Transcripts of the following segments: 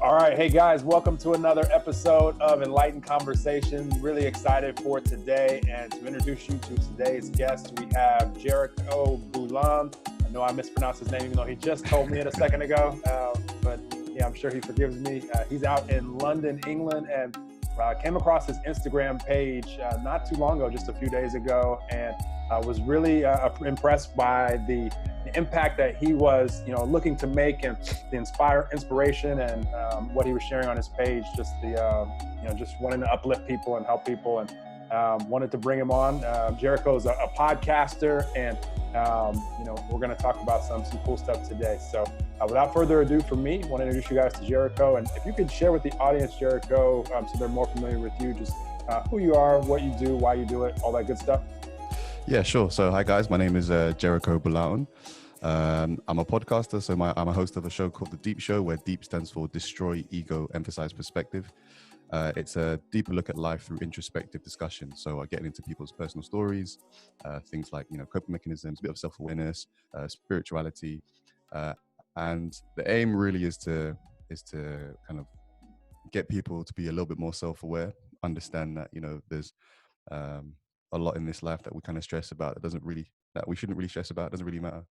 All right. Hey, guys, welcome to another episode of Enlightened Conversation. Really excited for today. And to introduce you to today's guest, we have Jericho Bulaun. I know I mispronounced his name, even though he just told me it a second ago. But yeah, I'm sure he forgives me. He's out in London, England, and came across his Instagram page not too long ago, just a few days ago, and was really impressed by the impact that he was, looking to make, and the inspiration and what he was sharing on his page. Just just wanting to uplift people and help people, and wanted to bring him on. Jericho is a podcaster, and we're going to talk about some cool stuff today. So without further ado, from me, I want to introduce you guys to Jericho, and if you could share with the audience, Jericho, so they're more familiar with you, just who you are, what you do, why you do it, all that good stuff. Yeah, sure. So hi guys, my name is Jericho Bulaun. I'm a podcaster, so I'm a host of a show called The Deep Show, where deep stands for Destroy Ego, Emphasize Perspective. It's a deeper look at life through introspective discussion. So getting into people's personal stories, things like coping mechanisms, a bit of self-awareness, spirituality, and the aim really is to kind of get people to be a little bit more self-aware, understand that there's a lot in this life that we kind of stress about that we shouldn't really stress about. It doesn't really matter.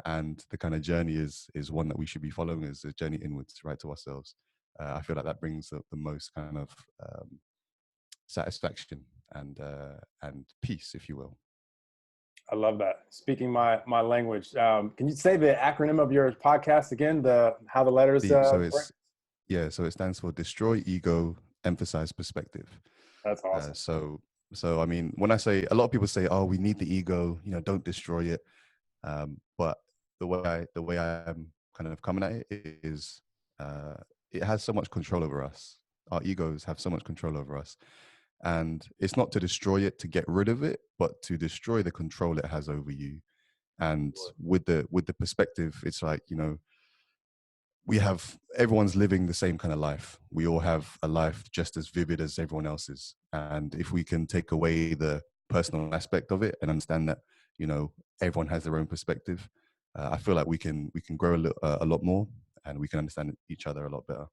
And the kind of journey is one that we should be following, as a journey inwards, right, to ourselves. I feel like that brings the most kind of satisfaction and peace, if you will. I love that. Speaking my language. Can you say the acronym of your podcast again? How the letters. So it stands for Destroy Ego, Emphasize Perspective. That's awesome. So I mean, when I say, a lot of people say, "Oh, we need the ego, don't destroy it." But the way I'm kind of coming at it is, it has so much control over us. Our egos have so much control over us, and it's not to destroy it, to get rid of it, but to destroy the control it has over you. And with the perspective, it's like, everyone's living the same kind of life. We all have a life just as vivid as everyone else's. And if we can take away the personal aspect of it and understand that, everyone has their own perspective, I feel like we can grow a lot more, and we can understand each other a lot better.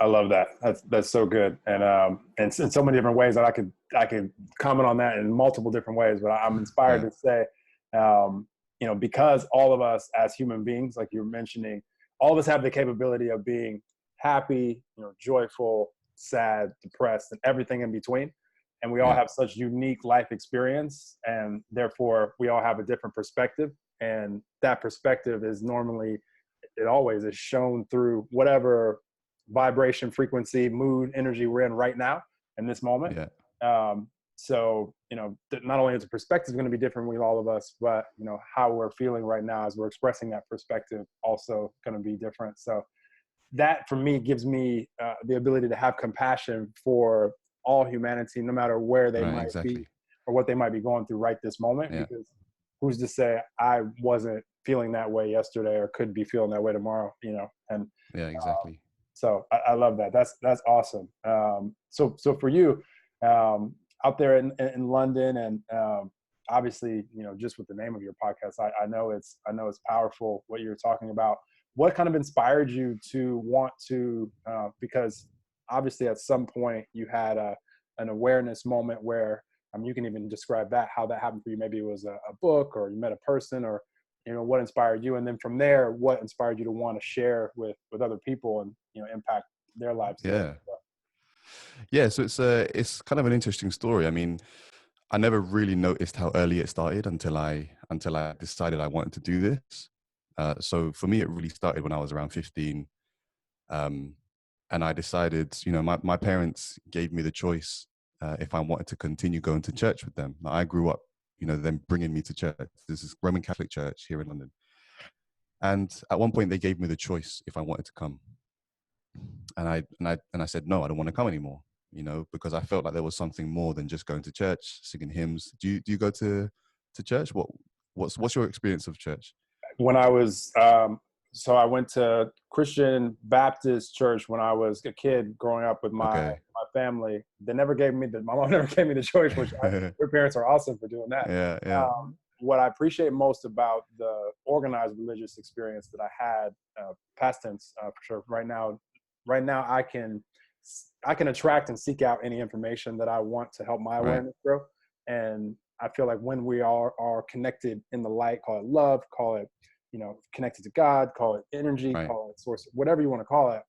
I love that. That's so good. And in so many different ways that I could comment on that in multiple different ways, but I'm inspired to say, because all of us as human beings, like you're mentioning, all of us have the capability of being happy, joyful, sad, depressed, and everything in between. And we all have such unique life experience, and therefore we all have a different perspective. And that perspective is always is shown through whatever vibration, frequency, mood, energy we're in right now in this moment. So, not only is the perspective going to be different with all of us, but, how we're feeling right now as we're expressing that perspective also going to be different. So that for me gives me the ability to have compassion for all humanity, no matter where they might be or what they might be going through right this moment, because who's to say I wasn't feeling that way yesterday or could be feeling that way tomorrow, and exactly. So I love that. That's awesome. So for you, out there in London, and obviously, just with the name of your podcast, I know it's powerful what you're talking about. What kind of inspired you to want to? Because obviously, at some point, you had an awareness moment where you can even describe how that happened for you. Maybe it was a book, or you met a person, or what inspired you, and then from there, what inspired you to want to share with other people and impact their lives. So it's kind of an interesting story. I mean, I never really noticed how early it started until I decided I wanted to do this. So for me, it really started when I was around 15, and I decided, my parents gave me the choice if I wanted to continue going to church with them. Now, I grew up, them bringing me to church. This is Roman Catholic Church here in London. And at one point they gave me the choice if I wanted to come. And I said, no, I don't want to come anymore, because I felt like there was something more than just going to church, singing hymns. Do you go to church? What's your experience of church? When I was, so I went to Christian Baptist church when I was a kid growing up with my family. My mom never gave me the choice, which your parents are awesome for doing that. What I appreciate most about the organized religious experience that I had, past tense, for sure, right now, right now I can attract and seek out any information that I want to help my Right. awareness grow. And I feel like when we are connected in the light, call it love, call it, connected to God, call it energy, Right. call it source, whatever you want to call it.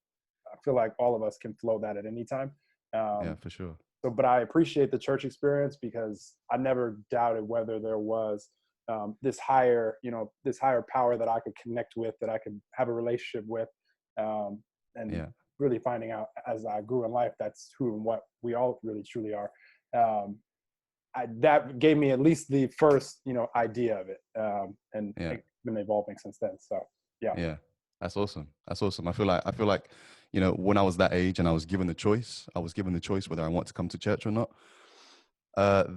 I feel like all of us can flow that at any time. Yeah, Um, for sure. so, but I appreciate the church experience because I never doubted whether there was this higher power that I could connect with, that I could have a relationship with, and Yeah. really finding out as I grew in life, that's who and what we all really truly are. Um, that gave me at least the first, idea of it, and Yeah. it's been evolving since then. So, yeah. Yeah. That's awesome. That's awesome. I feel like, when I was that age and I was given the choice whether I want to come to church or not.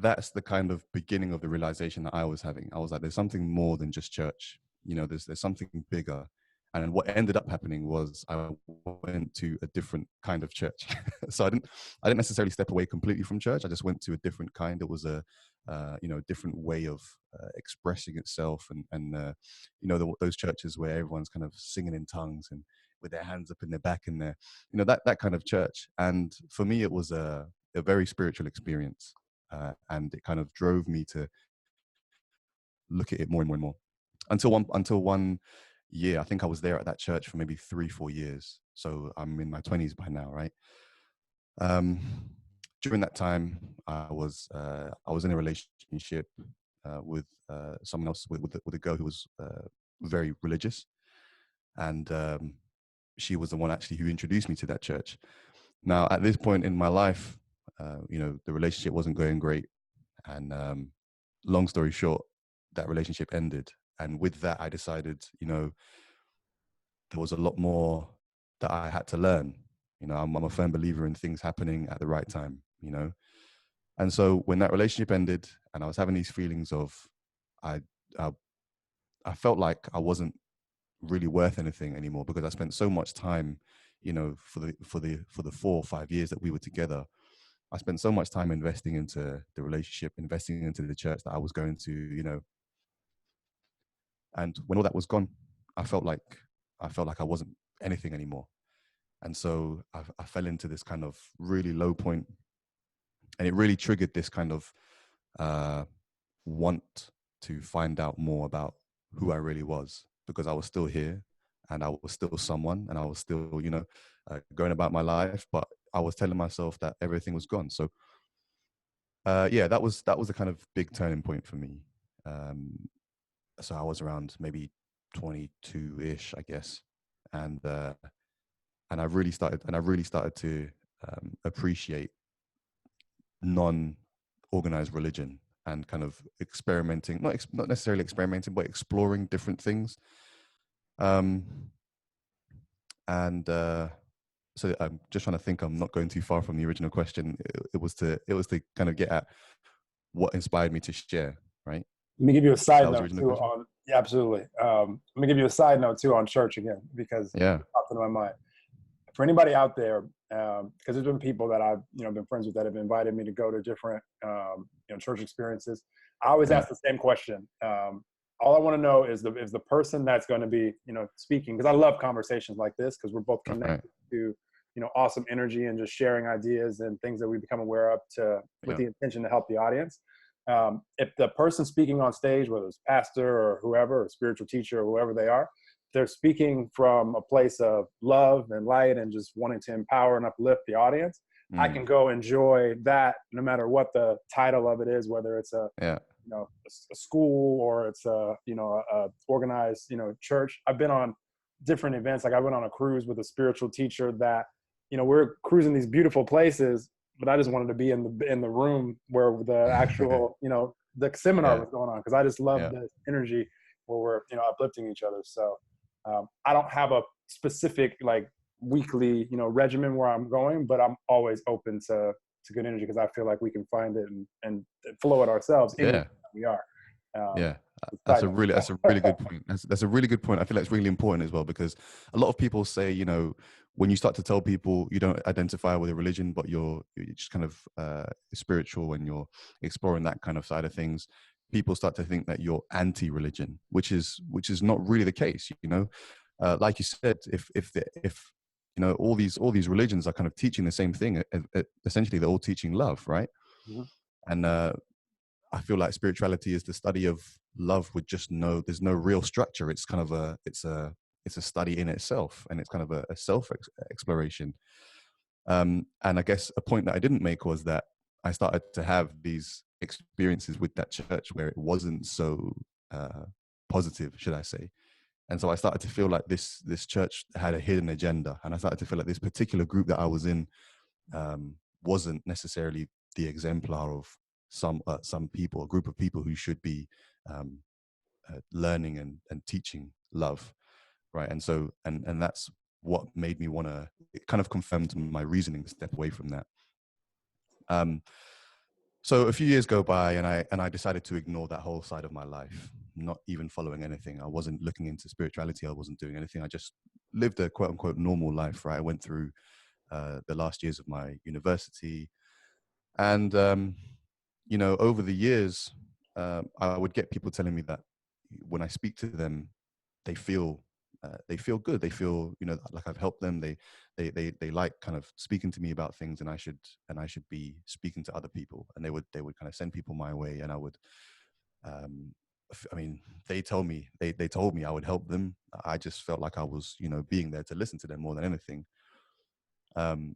That's the kind of beginning of the realization that I was having. I was like, there's something more than just church. There's something bigger. And then what ended up happening was I went to a different kind of church. So I didn't necessarily step away completely from church. I just went to a different kind. It was a different way of expressing itself, and those churches where everyone's kind of singing in tongues and with their hands up in their back and that kind of church. And for me, it was a very spiritual experience. And it kind of drove me to look at it more and more and more until one year. I think I was there at that church for maybe 3-4 years. So I'm in my 20s by now, right? Um, During that time, I was in a relationship with someone else, with a girl who was very religious, and she was the one actually who introduced me to that church. Now, at this point in my life, the relationship wasn't going great. And long story short, that relationship ended. And with that, I decided, there was a lot more that I had to learn. I'm a firm believer in things happening at the right time. And so when that relationship ended and I was having these feelings of, I, I, I felt like I wasn't really worth anything anymore because I spent so much time, for the 4 or 5 years that we were together. I spent so much time investing into the relationship, investing into the church that I was going to. And when all that was gone, I felt like I wasn't anything anymore. And so I fell into this kind of really low point, and it really triggered this kind of uh, want to find out more about who I really was, because I was still here and I was still someone and I was still, going about my life, but I was telling myself that everything was gone. So yeah, that was a kind of big turning point for me. Um, so I was around maybe 22-ish, I guess, and I really started to appreciate non-organized religion and kind of experimenting, not necessarily experimenting, but exploring different things. Um, and so I'm just trying to think. I'm not going too far from the original question. It was to kind of get at what inspired me to share, right? Let me give you a That side was the note original too question. on, yeah, absolutely. Let me give you a side note too on church again, because Yeah, it popped into my mind. For anybody out there, because there's been people that I've been friends with that have invited me to go to different church experiences. I always yeah, ask the same question. All I want to know is the person that's going to be speaking, because I love conversations like this because we're both right, connected to awesome energy and just sharing ideas and things that we become aware of with yeah, the intention to help the audience. If the person speaking on stage, whether it's pastor or whoever, or spiritual teacher or whoever they are, they're speaking from a place of love and light and just wanting to empower and uplift the audience, I mm, can go enjoy that no matter what the title of it is, whether it's yeah, a school or it's a organized church. I've been on different events. Like I went on a cruise with a spiritual teacher that we're cruising these beautiful places, but I just wanted to be in the room where the actual the seminar yeah, was going on, because I just love yeah, the energy where we're uplifting each other. So I don't have a specific like weekly regimen where I'm going, but I'm always open to good energy because I feel like we can find it and flow it ourselves anywhere yeah. we are. Um, Yeah, that's side a really note. that's a really good point. That's a really good point. I feel like it's really important as well, because a lot of people say, when you start to tell people you don't identify with a religion, but you're just kind of spiritual and you're exploring that kind of side of things, people start to think that you're anti-religion, which is not really the case. Like you said, if all these religions are kind of teaching the same thing. Essentially, they're all teaching love, right? Mhm. And I feel like spirituality is the study of love with just there's no real structure. It's kind of it's a study in itself, and it's kind of a self exploration. And I guess a point that I didn't make was that I started to have these experiences with that church where it wasn't so positive, should I say. And so I started to feel like this church had a hidden agenda, and I started to feel like this particular group that I was in wasn't necessarily the exemplar of some people, a group of people who should be um, learning and teaching love, right? And so and that's what made me want to. It kind of confirmed my reasoning to step away from that. So a few years go by, and I decided to ignore that whole side of my life, not even following anything. I wasn't looking into spirituality. I wasn't doing anything. I just lived a quote unquote normal life, right? I went through the last years of my university, and over the years, I would get people telling me that when I speak to them, they feel good. They feel, like I've helped them. They like kind of speaking to me about things, and I should be speaking to other people. And they would kind of send people my way, and I would, I mean, they told me I would help them. I just felt like I was, being there to listen to them more than anything. And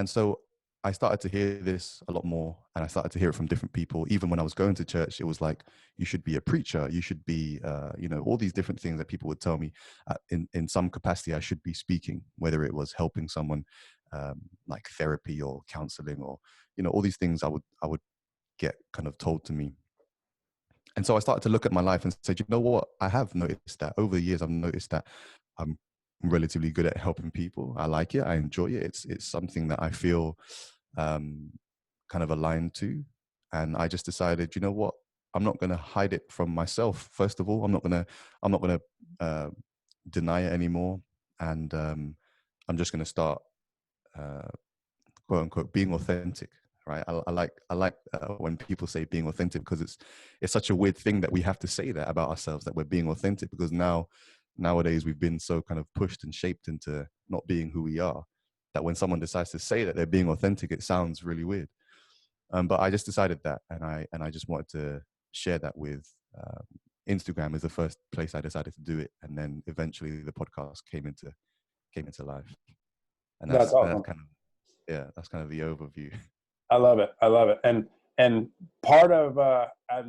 so I started to hear this a lot more, and I started to hear it from different people. Even when I was going to church, it was like, you should be a preacher. You should be, all these different things that people would tell me in some capacity I should be speaking, whether it was helping someone like therapy or counseling or, all these things I would get kind of told to me. And so I started to look at my life and say, you know what? I have noticed that over the years, I've noticed that I'm relatively good at helping people. I like it. I enjoy it. It's something that I feel kind of aligned to. And I just decided, you know what? I'm not going to hide it from myself. First of all, I'm not going to deny it anymore. And I'm just going to start, quote unquote, being authentic. Right. I like when people say being authentic, because it's such a weird thing that we have to say that about ourselves, that we're being authentic, because nowadays we've been so kind of pushed and shaped into not being who we are, that when someone decides to say that they're being authentic, it sounds really weird. But I just decided that, and I just wanted to share that with Instagram is the first place I decided to do it, and then eventually the podcast came into life, and That's awesome. that's kind of the overview. I love it. I love it. And part of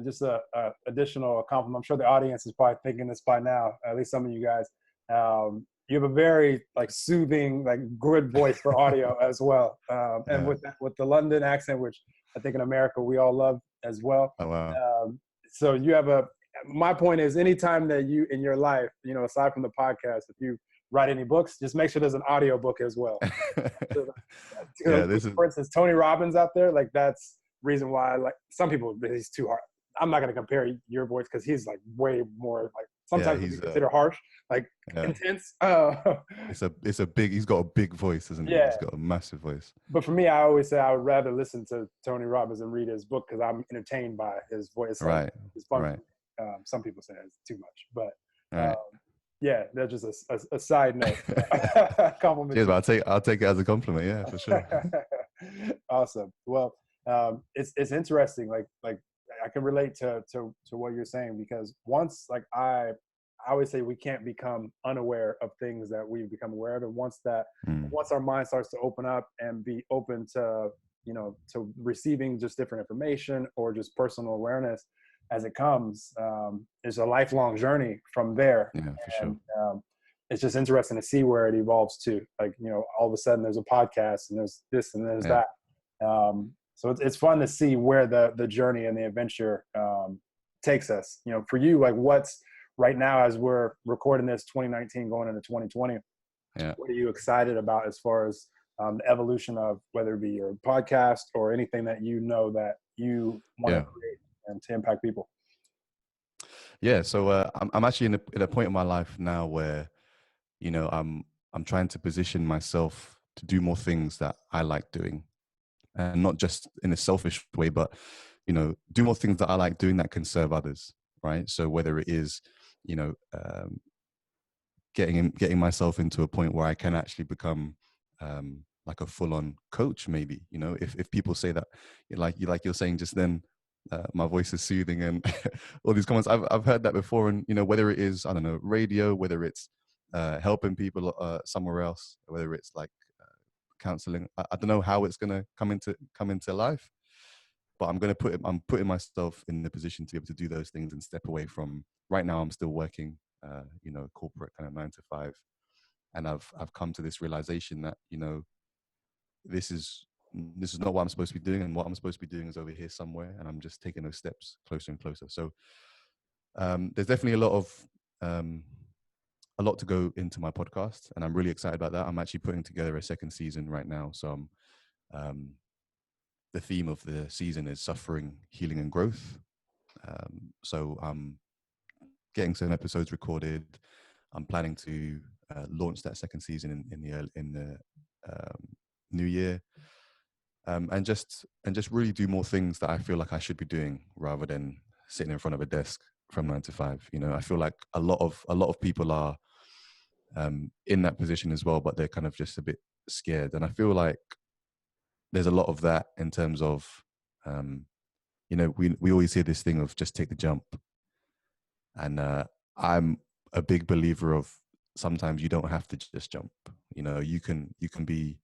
just a additional compliment. I'm sure the audience is probably thinking this by now. At least some of you guys. You have a very like soothing, like good voice for audio as well. And with the London accent, which I think in America we all love as well. Oh wow. So you have my point is, anytime that you in your life, aside from the podcast, if you write any books, just make sure there's an audio book as well. For instance, Tony Robbins out there, like that's reason why, like some people, he's too hard. I'm not going to compare your voice because he's like way more like sometimes he's considered harsh, like intense. He's got a big voice, isn't he? He's got a massive voice. But for me, I always say I would rather listen to Tony Robbins and read his book because I'm entertained by his voice. Right. It's fun. Right. Some people say it's too much, but yeah, that's just a side note. Compliment. Yeah, but I'll take it as a compliment. Yeah, for sure. Awesome. Well, it's interesting. Like I can relate to what you're saying, because once, like I always say, we can't become unaware of things that we've become aware of, and once our mind starts to open up and be open to to receiving just different information or just personal awareness as it comes, it's a lifelong journey from there. Yeah, for sure. It's just interesting to see where it evolves to. Like, all of a sudden there's a podcast and there's this and there's that. So it's fun to see where the journey and the adventure takes us. For you, like what's right now as we're recording this 2019 going into 2020, what are you excited about as far as the evolution of whether it be your podcast or anything that that you want to create and to impact people? Yeah, so I'm actually in a point in my life now where, I'm trying to position myself to do more things that I like doing, and not just in a selfish way, but do more things that I like doing that can serve others, right? So whether it is, getting myself into a point where I can actually become like a full-on coach, maybe. You know, if people say that, like you're saying just then, my voice is soothing and all these comments, I've heard that before. And you know, whether it is, I don't know, radio, whether it's helping people somewhere else, whether it's like counseling, I don't know how it's gonna come into life, but I'm putting myself in the position to be able to do those things and step away from. Right now I'm still working, you know, corporate kind of 9 to 5, and I've come to this realization that, you know, this is not what I'm supposed to be doing, and what I'm supposed to be doing is over here somewhere, and I'm just taking those steps closer and closer. So there's definitely a lot to go into my podcast, and I'm really excited about that. I'm actually putting together a second season right now. So the theme of the season is suffering, healing, and growth. So I'm getting some episodes recorded. I'm planning to launch that second season in the new year, and just really do more things that I feel like I should be doing rather than sitting in front of a desk from 9 to 5. You know, I feel like a lot of people are in that position as well, but they're kind of just a bit scared. And I feel like there's a lot of that in terms of, you know, we always hear this thing of just take the jump. And I'm a big believer of sometimes you don't have to just jump. You know, you can be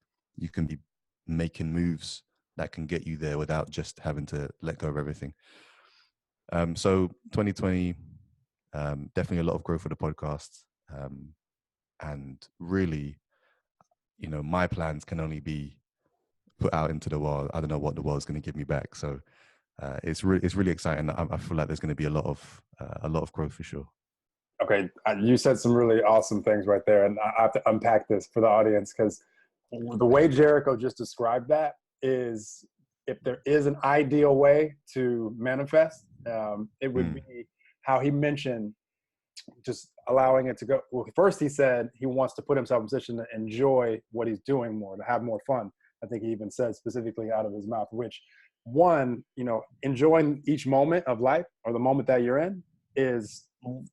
making moves that can get you there without just having to let go of everything. So 2020, definitely a lot of growth for the podcast. And really, you know, my plans can only be put out into the world. I don't know what the world's going to give me back. So it's really exciting. I feel like there's going to be a lot of growth for sure. Okay, you said some really awesome things right there, and I have to unpack this for the audience, because the way Jericho just described that is, if there is an ideal way to manifest, it would be how he mentioned just allowing it to go. Well, first he said he wants to put himself in a position to enjoy what he's doing more, to have more fun. I think he even said specifically out of his mouth, which, one, you know, enjoying each moment of life, or the moment that you're in, is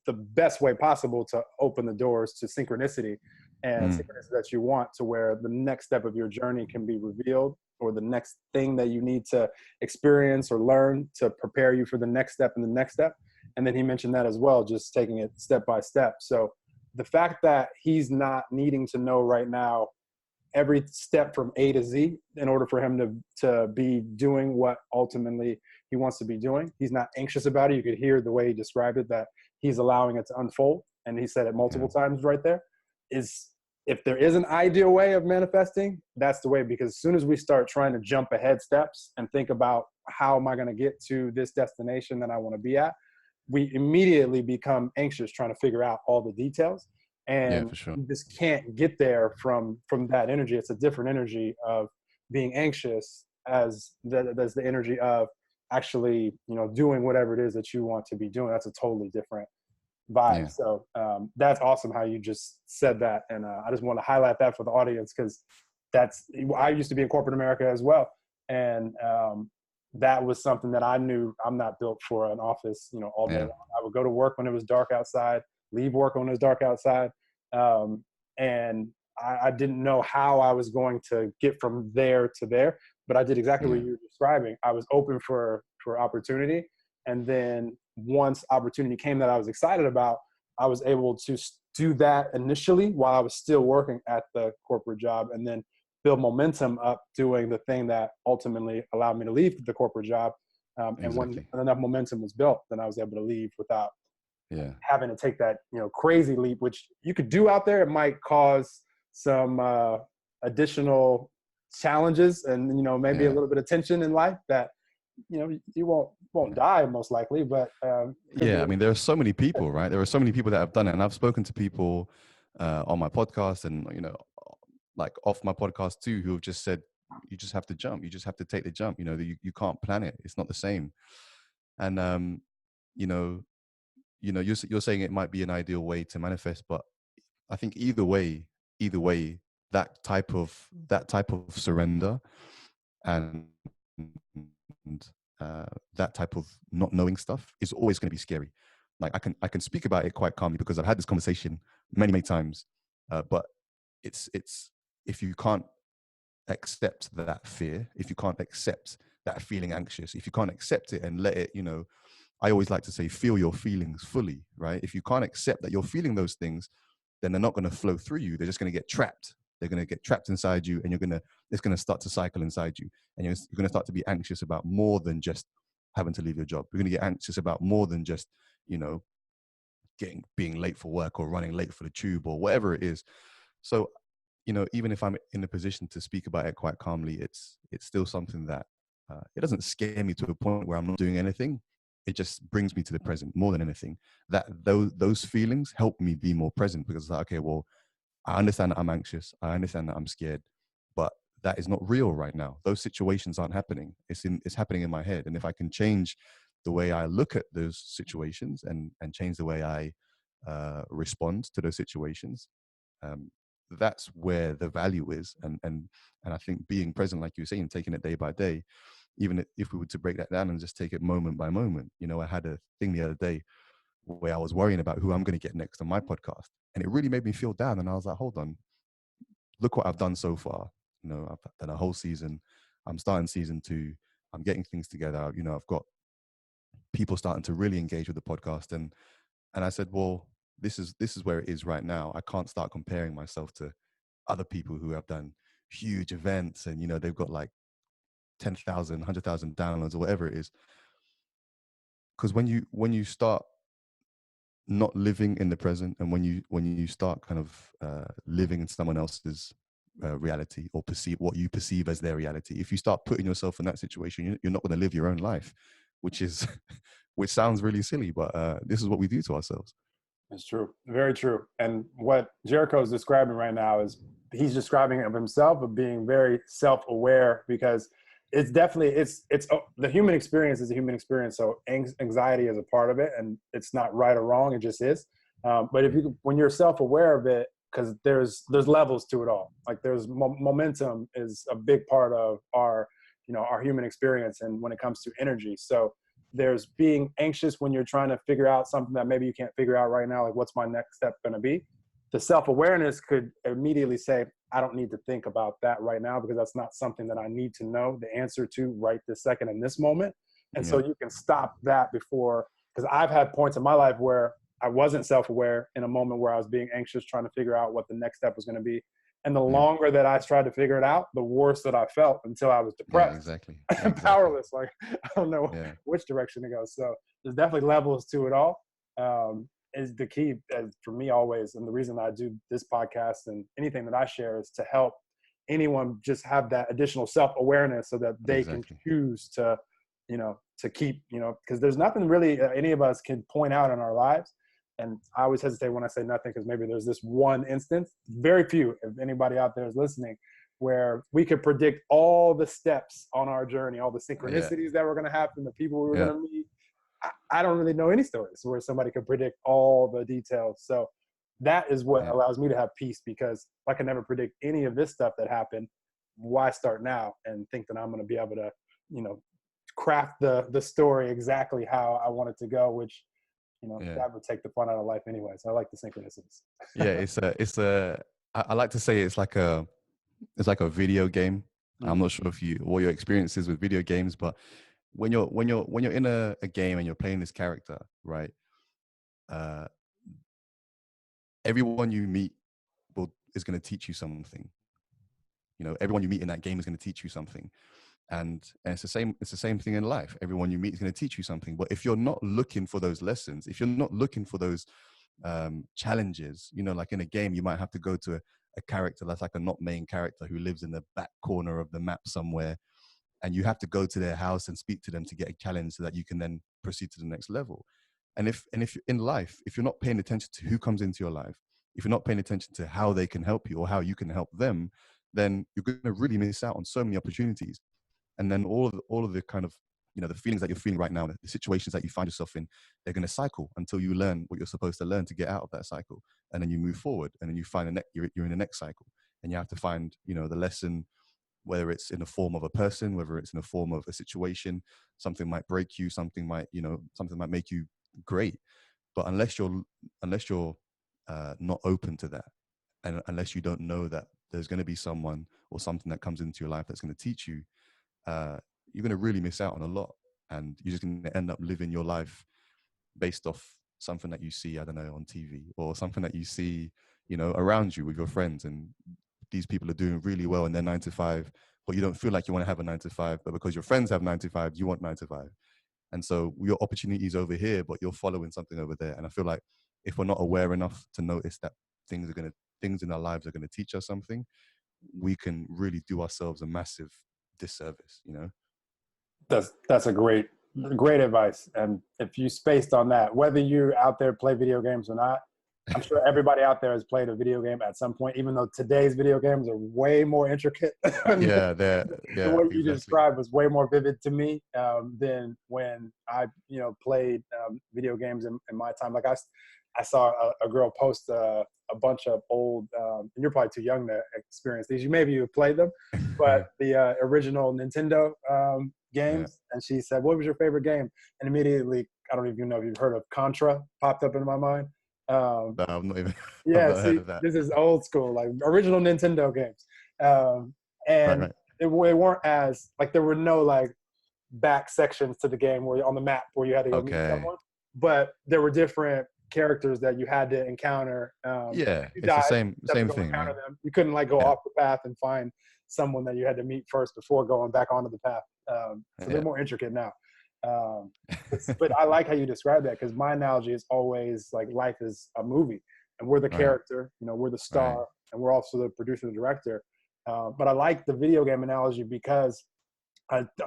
the best way possible to open the doors to synchronicity and synchronicity that you want, to where the next step of your journey can be revealed, or the next thing that you need to experience or learn to prepare you for the next step and the next step. And then he mentioned that as well, just taking it step by step. So the fact that he's not needing to know right now every step from A to Z in order for him to be doing what ultimately he wants to be doing, he's not anxious about it. You could hear the way he described it, that he's allowing it to unfold. And he said it multiple times right there. Is, if there is an ideal way of manifesting, that's the way. Because as soon as we start trying to jump ahead steps and think about how am I going to get to this destination that I want to be at, we immediately become anxious trying to figure out all the details. And for sure. you just can't get there from that energy. It's a different energy of being anxious as the energy of actually, you know, doing whatever it is that you want to be doing. That's a totally different vibe. Yeah. So that's awesome how you just said that. And I just want to highlight that for the audience, because I used to be in corporate America as well. And that was something that I knew I'm not built for an office, you know, all day long. I would go to work when it was dark outside, leave work when it was dark outside. And I didn't know how I was going to get from there to there, but I did exactly what you were describing. I was open for opportunity. And then once opportunity came that I was excited about, I was able to do that initially while I was still working at the corporate job, and then build momentum up doing the thing that ultimately allowed me to leave the corporate job. And when enough momentum was built, then I was able to leave without having to take that, you know, crazy leap, which you could do out there. It might cause some additional challenges and, you know, maybe a little bit of tension in life that, you know, you won't die most likely, but I mean, there are so many people, right? There are so many people that have done it, and I've spoken to people on my podcast, and you know, like off my podcast too, who have just said, you just have to jump, you just have to take the jump. You know, you can't plan it; it's not the same. And you know, you're saying it might be an ideal way to manifest, but I think either way, that type of surrender and that type of not knowing stuff is always going to be scary. like I can speak about it quite calmly because I've had this conversation many times. But it's if you can't accept that fear, if you can't accept that feeling anxious, if you can't accept it and let it, I always like to say, feel your feelings fully, right? If you can't accept that you're feeling those things, then they're not going to flow through you. They're just going to get trapped. They're going to get trapped inside you, and it's going to start to cycle inside you. And you're going to start to be anxious about more than just having to leave your job. You're going to get anxious about more than just, you know, being late for work or running late for the tube or whatever it is. So, even if I'm in a position to speak about it quite calmly, it's still something that it doesn't scare me to a point where I'm not doing anything. It just brings me to the present more than anything. That those feelings help me be more present, because it's like, okay, well, I understand that I'm anxious. I understand that I'm scared, but that is not real right now. Those situations aren't happening. It's happening in my head. And if I can change the way I look at those situations and change the way I respond to those situations, that's where the value is. And I think being present, like you were saying, taking it day by day, even if we were to break that down and just take it moment by moment. I had a thing the other day where I was worrying about who I'm going to get next on my podcast, and it really made me feel down. And I was like, hold on, look what I've done so far. I've done a whole season. I'm starting season 2. I'm getting things together. I've got people starting to really engage with the podcast, and I said, well, this is where it is right now. I can't start comparing myself to other people who have done huge events, and they've got like 10,000, 100,000 downloads or whatever it is. Because when you start not living in the present, and when you start kind of living in someone else's reality, or what you perceive as their reality, if you start putting yourself in that situation, you're not going to live your own life, which sounds really silly, but this is what we do to ourselves. It's true. Very true. And what Jericho is describing right now is he's describing of himself of being very self-aware, because it's definitely, it's the human experience is a human experience. So anxiety is a part of it, and it's not right or wrong. It just is. But when you're self-aware of it, because there's levels to it all. Like there's momentum is a big part of our human experience, and when it comes to energy. So there's being anxious when you're trying to figure out something that maybe you can't figure out right now, like what's my next step going to be. The self-awareness could immediately say, I don't need to think about that right now, because that's not something that I need to know the answer to right this second in this moment. And so you can stop that before, because I've had points in my life where I wasn't self-aware in a moment where I was being anxious, trying to figure out what the next step was going to be. And the longer that I tried to figure it out, the worse that I felt, until I was depressed. Yeah, exactly. And powerless. Like, I don't know which direction to go. So there's definitely levels to it all. Is the key for me always. And the reason I do this podcast and anything that I share is to help anyone just have that additional self-awareness, so that they can choose to, to keep, because there's nothing really any of us can point out in our lives. And I always hesitate when I say nothing, because maybe there's this one instance, very few, if anybody out there is listening, where we could predict all the steps on our journey, all the synchronicities that were going to happen, the people we were going to meet. I don't really know any stories where somebody could predict all the details. So that is what allows me to have peace, because if I can never predict any of this stuff that happened, why start now and think that I'm going to be able to, craft the story exactly how I want it to go, which, that would take the fun out of life anyway. So I like the synchronicities. I like to say it's like a video game. I'm not sure what your experience is with video games, but when you're in a game and you're playing this character, right? Everyone you meet is going to teach you something. Everyone you meet in that game is going to teach you something. And it's the same thing in life. Everyone you meet is going to teach you something. But if you're not looking for those lessons, if you're not looking for those challenges, like in a game, you might have to go to a character that's like a not main character who lives in the back corner of the map somewhere, and you have to go to their house and speak to them to get a challenge, so that you can then proceed to the next level. And if in life, if you're not paying attention to who comes into your life, if you're not paying attention to how they can help you or how you can help them, then you're going to really miss out on so many opportunities. And then all of the kind of, the feelings that you're feeling right now, the situations that you find yourself in, they're going to cycle until you learn what you're supposed to learn to get out of that cycle. And then you move forward, and then you find you're in the next cycle, and you have to find, the lesson, whether it's in the form of a person, whether it's in the form of a situation. Something might break you, something might make you great. But unless you're not open to that, and unless you don't know that there's going to be someone or something that comes into your life that's going to teach you, you're going to really miss out on a lot, and you're just going to end up living your life based off something that you see, I don't know, on TV, or something that you see, around you with your friends. And these people are doing really well in their 9 to 5, but you don't feel like you want to have a 9 to 5, but because your friends have 9 to 5, you want 9 to 5. And so your opportunity is over here, but you're following something over there. And I feel like if we're not aware enough to notice that things in our lives are going to teach us something, we can really do ourselves a massive disservice. That's a great advice. And if you spaced on that, whether you out there play video games or not, I'm sure everybody out there has played a video game at some point, even though today's video games are way more intricate. Yeah, The yeah, way you exactly. described was way more vivid to me than when I, played video games in my time. Like I saw a girl post a bunch of old, and you're probably too young to experience these. Maybe you played them, but the original Nintendo Yeah. games. And she said, "What was your favorite game?" And immediately, I don't even know if you've heard of Contra, popped up in my mind. Um, No, I've not even I've yeah, not heard see, of that. this is old school, like original Nintendo games. Um, Right, and right. they weren't as, like, there were no like back sections to the game where on the map where you had to go meet Okay. someone, but there were different characters that you had to encounter. Yeah, If you it's the died, same you had to same go thing, encounter right? them. You couldn't like go Yeah, off the path and find someone that you had to meet first before going back onto the path. So they're yeah, more intricate now. Um, but I like how you describe that, because my analogy is always like life is a movie, and we're the right, character. We're the right. star, and we're also the producer and director. But I like the video game analogy because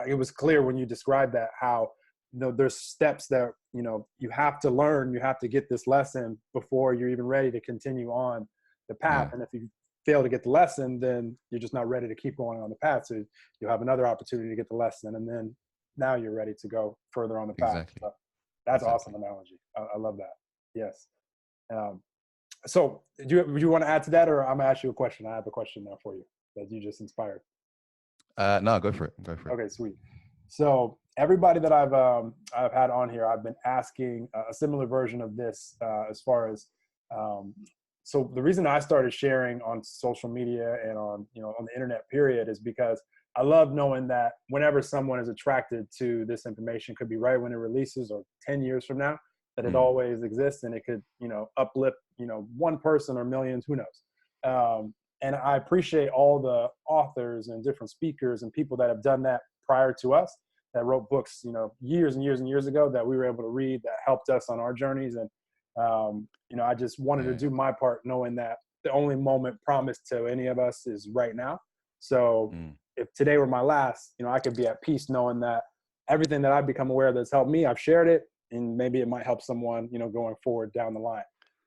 it was clear when you described that how there's steps that you have to learn, you have to get this lesson before you're even ready to continue on the path. Yeah, And if you fail to get the lesson, then you're just not ready to keep going on the path. So you'll have another opportunity to get the lesson, and then now you're ready to go further on the path. exactly, So that's awesome exactly. analogy. I love that. Yes. um, so do you want to add to that, or I'm gonna ask you a question? I have a question now for you that you just inspired. No, go for it. Go for it. Okay, sweet. So everybody that I've had on here, I've been asking a similar version of this as far as um, so the reason I started sharing on social media and on the internet period is because I love knowing that whenever someone is attracted to this information, could be right when it releases or 10 years from now, that it Mm, always exists, and it could uplift one person or millions, who knows. And I appreciate all the authors and different speakers and people that have done that prior to us, that wrote books, years and years and years ago, that we were able to read, that helped us on our journeys. And I just wanted to yeah, do my part, knowing that the only moment promised to any of us is right now. So mm, if today were my last, I could be at peace knowing that everything that I've become aware of that's helped me, I've shared it, and maybe it might help someone, going forward down the line.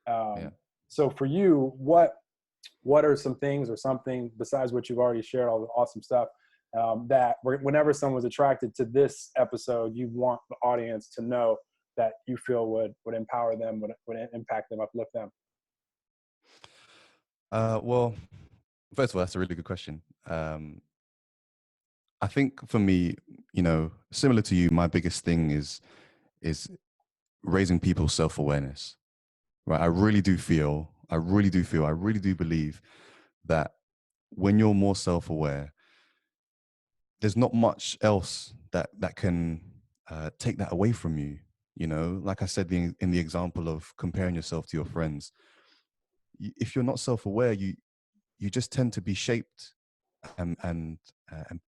yeah. So for you, what are some things or something besides what you've already shared, all the awesome stuff, that whenever someone's attracted to this episode, you want the audience to know that you feel would empower them, would impact them, uplift them? Well, first of all, that's a really good question. I think for me, similar to you, my biggest thing is raising people's self-awareness. Right. I really do believe that when you're more self-aware, there's not much else that can take that away from you. Like I said, in the example of comparing yourself to your friends, if you're not self-aware, you just tend to be shaped and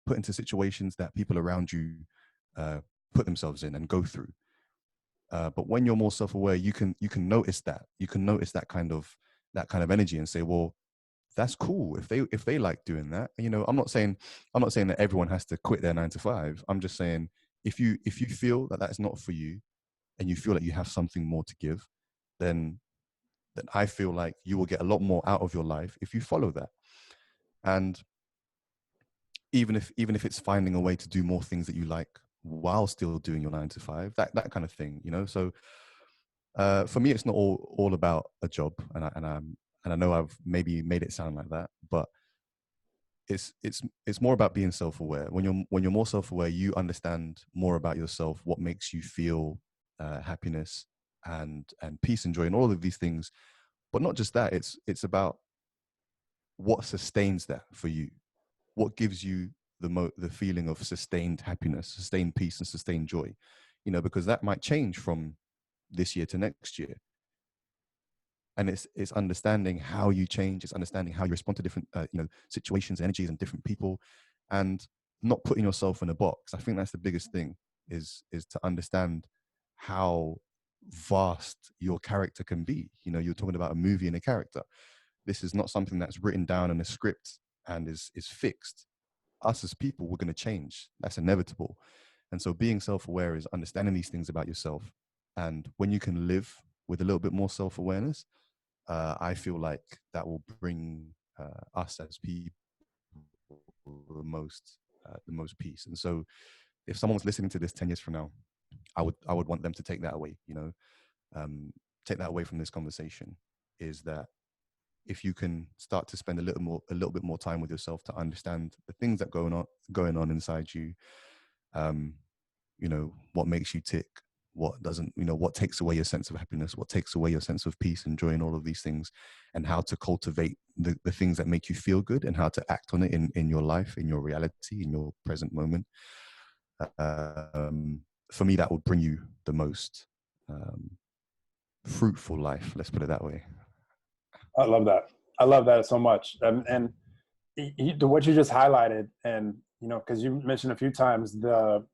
put into situations that people around you uh, put themselves in and go through. But when you're more self-aware, you can notice that. You can notice that kind of energy and say, well, that's cool if they like doing that. I'm not saying that everyone has to quit their 9 to 5. I'm just saying if you feel that that's not for you, and you feel that you have something more to give, then I feel like you will get a lot more out of your life if you follow that. And even if it's finding a way to do more things that you like while still doing your 9 to 5, that kind of thing. So for me, it's not all about a job, and I know I've maybe made it sound like that, but it's more about being self-aware. When you're more self-aware, you understand more about yourself, what makes you feel happiness, and peace and joy and all of these things. But not just that, it's about what sustains that for you, what gives you the feeling of sustained happiness, sustained peace, and sustained joy. Because that might change from this year to next year. And it's understanding how you change, it's understanding how you respond to different situations, energies, and different people, and not putting yourself in a box. I think that's the biggest thing, is to understand how vast your character can be. You're talking about a movie and a character. This is not something that's written down in a script and is fixed. Us as people, we're going to change. That's inevitable. And so being self-aware is understanding these things about yourself. And when you can live with a little bit more self-awareness, I feel like that will bring us as people the most peace. And so if someone's listening to this 10 years from now, I would want them to take that away, take that away from this conversation, is that if you can start to spend a little bit more time with yourself to understand the things that going on inside you, what makes you tick, what doesn't, what takes away your sense of happiness, what takes away your sense of peace and joy, and all of these things, and how to cultivate the things that make you feel good and how to act on it in your life, in your reality, in your present moment. For me, that will bring you the most fruitful life. Let's put it that way. I love that. I love that so much. And what you just highlighted, and, because you mentioned a few times the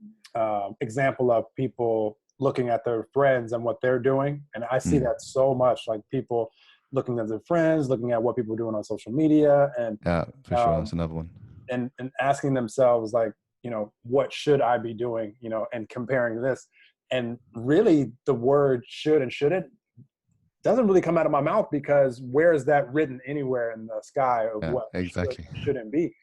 example of people looking at their friends and what they're doing. And I see that so much, like people looking at their friends, looking at what people are doing on social media. And yeah, for sure. That's another one. And asking themselves, like, what should I be doing, and comparing this. And really the word should and shouldn't doesn't really come out of my mouth, because where is that written anywhere in the sky of what exactly shouldn't be?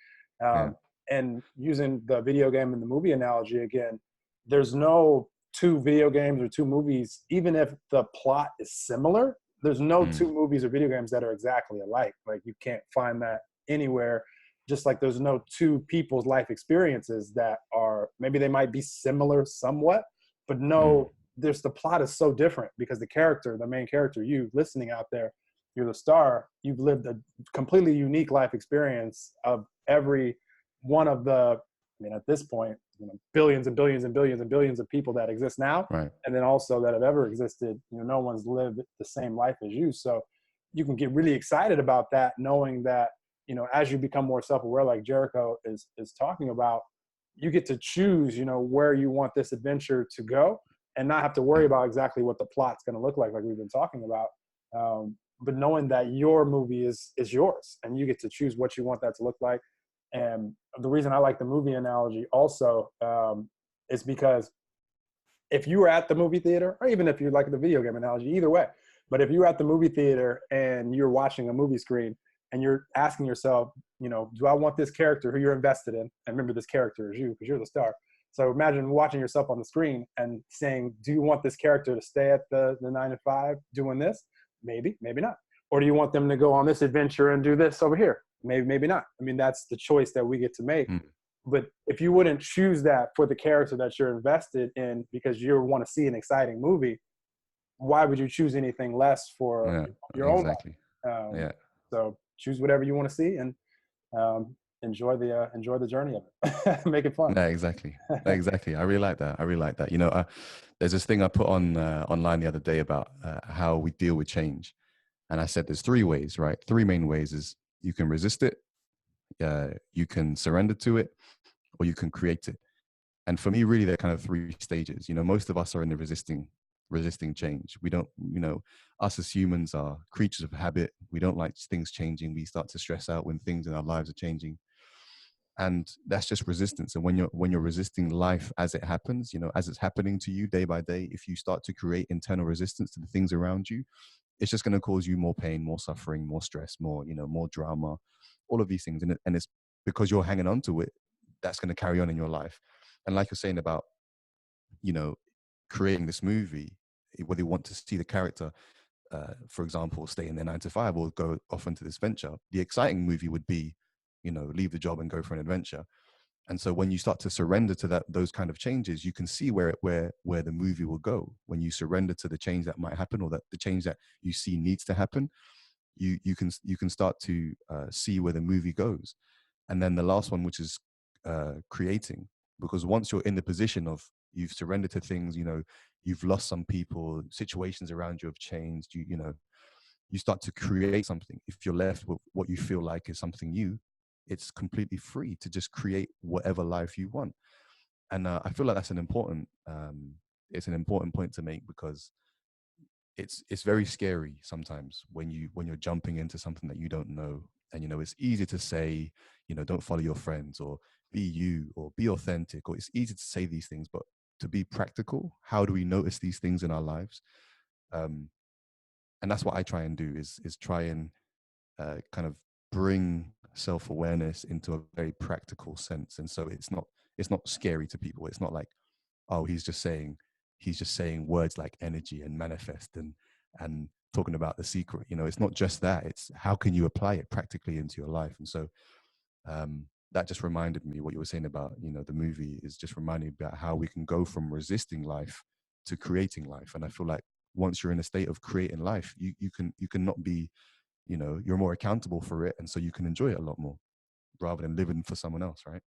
And using the video game and the movie analogy again, there's no two video games or two movies, even if the plot is similar, there's no two movies or video games that are exactly alike. Like, you can't find that anywhere. Just like there's no two people's life experiences that are, maybe they might be similar somewhat, but no, the plot is so different, because the main character, you listening out there, you're the star. You've lived a completely unique life experience of every one of at this point, billions and billions and billions and billions of people that exist now. Right. And then also that have ever existed. No one's lived the same life as you. So you can get really excited about that, knowing that, as you become more self-aware, like Jericho is talking about, you get to choose, where you want this adventure to go, and not have to worry about exactly what the plot's going to look like we've been talking about. But knowing that your movie is yours, and you get to choose what you want that to look like. And the reason I like the movie analogy also is because if you were at the movie theater, or even if you like the video game analogy, either way, but if you're at the movie theater and you're watching a movie screen and you're asking yourself, do I want this character who you're invested in? And remember, this character is you, because you're the star. So imagine watching yourself on the screen and saying, do you want this character to stay at the 9 to 5 doing this? Maybe, maybe not. Or do you want them to go on this adventure and do this over here? Maybe, maybe not. That's the choice that we get to make. But if you wouldn't choose that for the character that you're invested in because you want to see an exciting movie, why would you choose anything less for your own life? So choose whatever you want to see, and enjoy the journey of it. Make it fun. Yeah, exactly. I really like that. There's this thing I put on online the other day about how we deal with change, and I said there's three ways, right? Three main ways: is you can resist it, you can surrender to it, or you can create it. And for me, really, they're kind of three stages. Most of us are in the resisting change. We don't, us as humans are creatures of habit. We don't like things changing. We start to stress out when things in our lives are changing. And that's just resistance. And when you're resisting life as it happens, as it's happening to you day by day, if you start to create internal resistance to the things around you, it's just going to cause you more pain, more suffering, more stress, more drama, all of these things. And it's because you're hanging on to it, that's going to carry on in your life. And like you're saying about, creating this movie, whether you want to see the character, for example, stay in their 9 to 5 or go off into this venture, the exciting movie would be, leave the job and go for an adventure. And so when you start to surrender to those kind of changes, you can see where the movie will go. When you surrender to the change that might happen, or that the change that you see needs to happen, you can start to see where the movie goes. And then the last one, which is creating, because once you're in the position of you've surrendered to things, you've lost some people, situations around you have changed, you start to create something. If you're left with what you feel like is something new, it's completely free to just create whatever life you want. And I feel like that's it's an important point to make, because it's very scary sometimes when you're jumping into something that you don't know. And it's easy to say, don't follow your friends, or be you, or be authentic, or it's easy to say these things, but to be practical, how do we notice these things in our lives? And that's what I try and do, is try and kind of bring self-awareness into a very practical sense. And so it's not scary to people. It's not like, oh, he's just saying words like energy and manifest and talking about the secret. It's not just that. It's how can you apply it practically into your life. And so that just reminded me, what you were saying about the movie is just reminding me about how we can go from resisting life to creating life. And I feel like once you're in a state of creating life, you can not be, you're more accountable for it, and so you can enjoy it a lot more rather than living for someone else, right?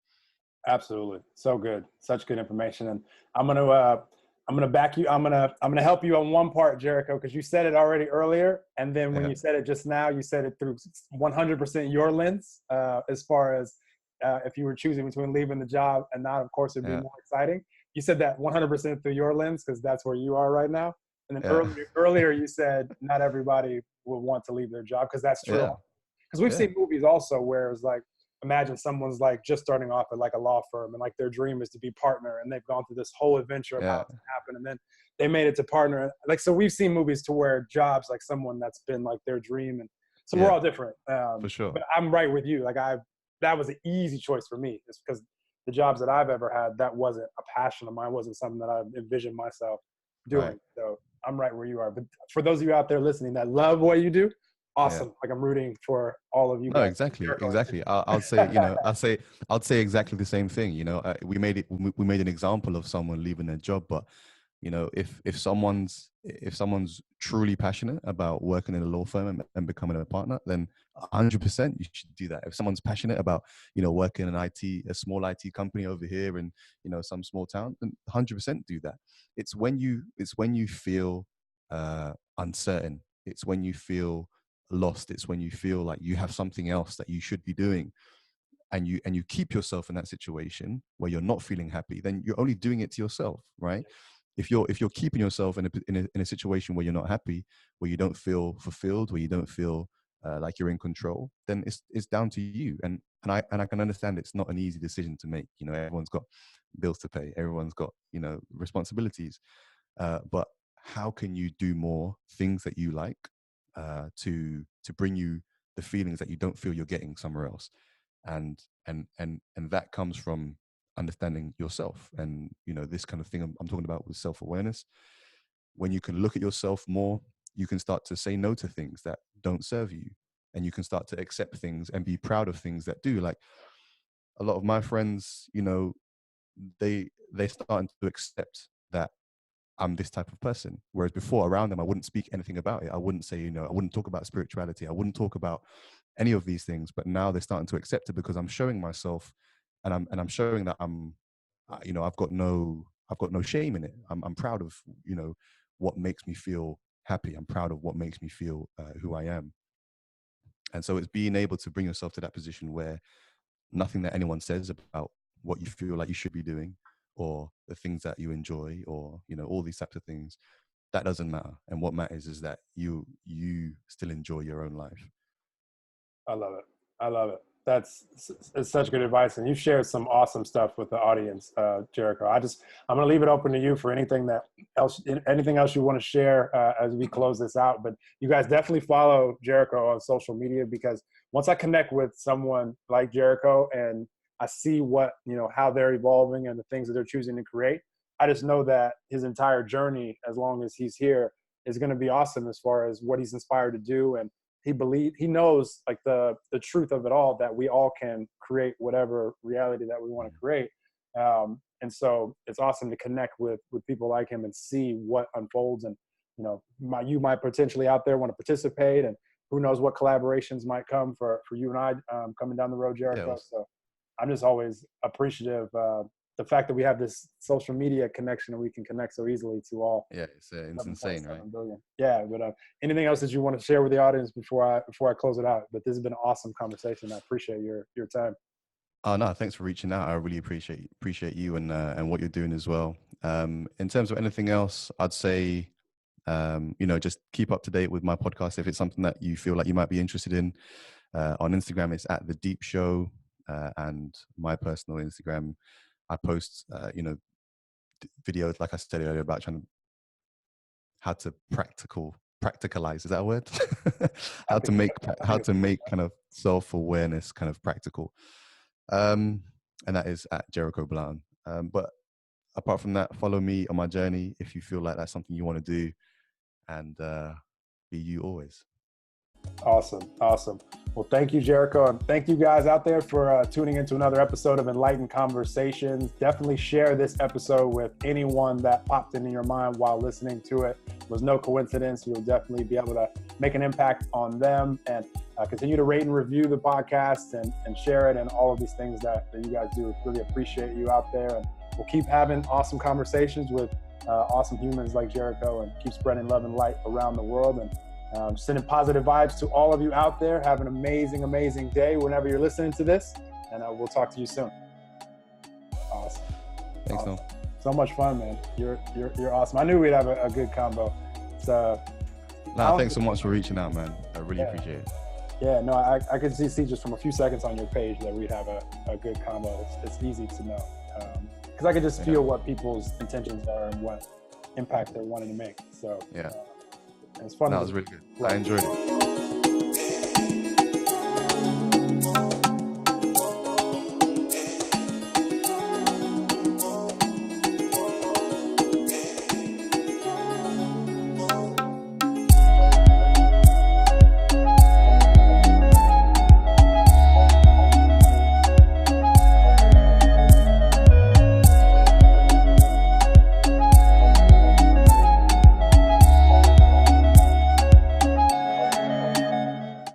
Absolutely. So good. Such good information. And I'm gonna back you. I'm gonna help you on one part, Jericho, because you said it already earlier. And then when Yeah, you said it just now, you said it through 100% your lens, as far as if you were choosing between leaving the job and not, of course, it'd be yeah, more exciting. You said that 100% through your lens, because that's where you are right now. And then yeah, earlier you said not everybody will want to leave their job, because that's true. yeah, Because we've yeah, seen movies also where it's like, imagine someone's like just starting off at like a law firm, and like their dream is to be partner, and they've gone through this whole adventure of how yeah, it's going to happen, and then they made it to partner. Like, so we've seen movies to where jobs, like someone that's been like their dream, and so we're yeah, all different. for sure. But I'm right with you. Like, that was an easy choice for me. It's because the jobs that I've ever had, that wasn't a passion of mine, wasn't something that I envisioned myself Right. doing. So I'm right where you are. But for those of you out there listening that love what you do, Yeah. awesome. Like, I'm rooting for all of you No, guys. exactly, Jericho. exactly. I'll say, I'd say exactly the same thing. We made an example of someone leaving their job, but if someone's truly passionate about working in a law firm and becoming a partner, then 100% you should do that. If someone's passionate about working in a small IT company over here in some small town, then 100% do that. It's when you feel uncertain. It's when you feel lost. It's when you feel like you have something else that you should be doing, and you keep yourself in that situation where you're not feeling happy, then you're only doing it to yourself, right? If you're keeping yourself in a situation where you're not happy, where you don't feel fulfilled, where you don't feel like you're in control, then it's down to you. And I can understand it's not an easy decision to make. Everyone's got bills to pay, everyone's got responsibilities, but how can you do more things that you like to bring you the feelings that you don't feel you're getting somewhere else? And that comes from understanding yourself. And this kind of thing I'm talking about with self-awareness. When you can look at yourself more, you can start to say no to things that don't serve you, and you can start to accept things and be proud of things that do. Like, a lot of my friends, they're starting to accept that I'm this type of person. Whereas before, around them, I wouldn't speak anything about it. I wouldn't say, I wouldn't talk about spirituality. I wouldn't talk about any of these things. But now they're starting to accept it, because I'm showing myself, and I'm showing that I've got no shame in it. I'm proud of what makes me feel happy. I'm proud of what makes me feel who I am. And so it's being able to bring yourself to that position where nothing that anyone says about what you feel like you should be doing, or the things that you enjoy, or all these types of things, that doesn't matter. And what matters is that you still enjoy your own life. I love it. I love it. It's such good advice, and you've shared some awesome stuff with the audience, Jericho. I'm going to leave it open to you for anything else you want to share as we close this out. But you guys definitely follow Jericho on social media, because once I connect with someone like Jericho and I see how they're evolving and the things that they're choosing to create, I just know that his entire journey, as long as he's here, is going to be awesome as far as what he's inspired to do. And he knows like the truth of it all, that we all can create whatever reality that we want to create. And so it's awesome to connect with people like him and see what unfolds. And, you know, you might potentially out there want to participate, and who knows what collaborations might come for you and I coming down the road, Jericho. Yeah, So I'm just always appreciative the fact that we have this social media connection and we can connect so easily to all. yeah, it's insane, right? Billion. Yeah, but anything else that you want to share with the audience before I close it out? But this has been an awesome conversation. I appreciate your time. Oh no, thanks for reaching out. I really appreciate you and what you're doing as well. In terms of anything else, I'd say, you know, just keep up to date with my podcast if it's something that you feel like you might be interested in. On Instagram, it's at The Deep Show, and my personal Instagram, I post, you know, videos, like I said earlier, about how to practicalize. Is that a word? how to make kind of self-awareness kind of practical. And that is at Jericho Bulaun. But apart from that, follow me on my journey if you feel like that's something you want to do, and be you always. Awesome. Well, thank you, Jericho. And thank you guys out there for tuning into another episode of Enlightened Conversations. Definitely share this episode with anyone that popped into your mind while listening to it. It was no coincidence. You'll definitely be able to make an impact on them, and continue to rate and review the podcast and share it, and all of these things that you guys do. Really appreciate you out there. And we'll keep having awesome conversations with awesome humans like Jericho, and keep spreading love and light around the world. And sending positive vibes to all of you out there. Have an amazing, amazing day whenever you're listening to this, and we'll talk to you soon. Awesome. Thanks, Noel. So much fun, man. You're awesome. I knew we'd have a good combo. So, thanks so much for reaching out, man. I really appreciate it. Yeah, no, I could see just from a few seconds on your page that we'd have a good combo. It's easy to know, because I could just feel what people's intentions are and what impact they're wanting to make. So yeah. it's fun. That was really good. I enjoyed it.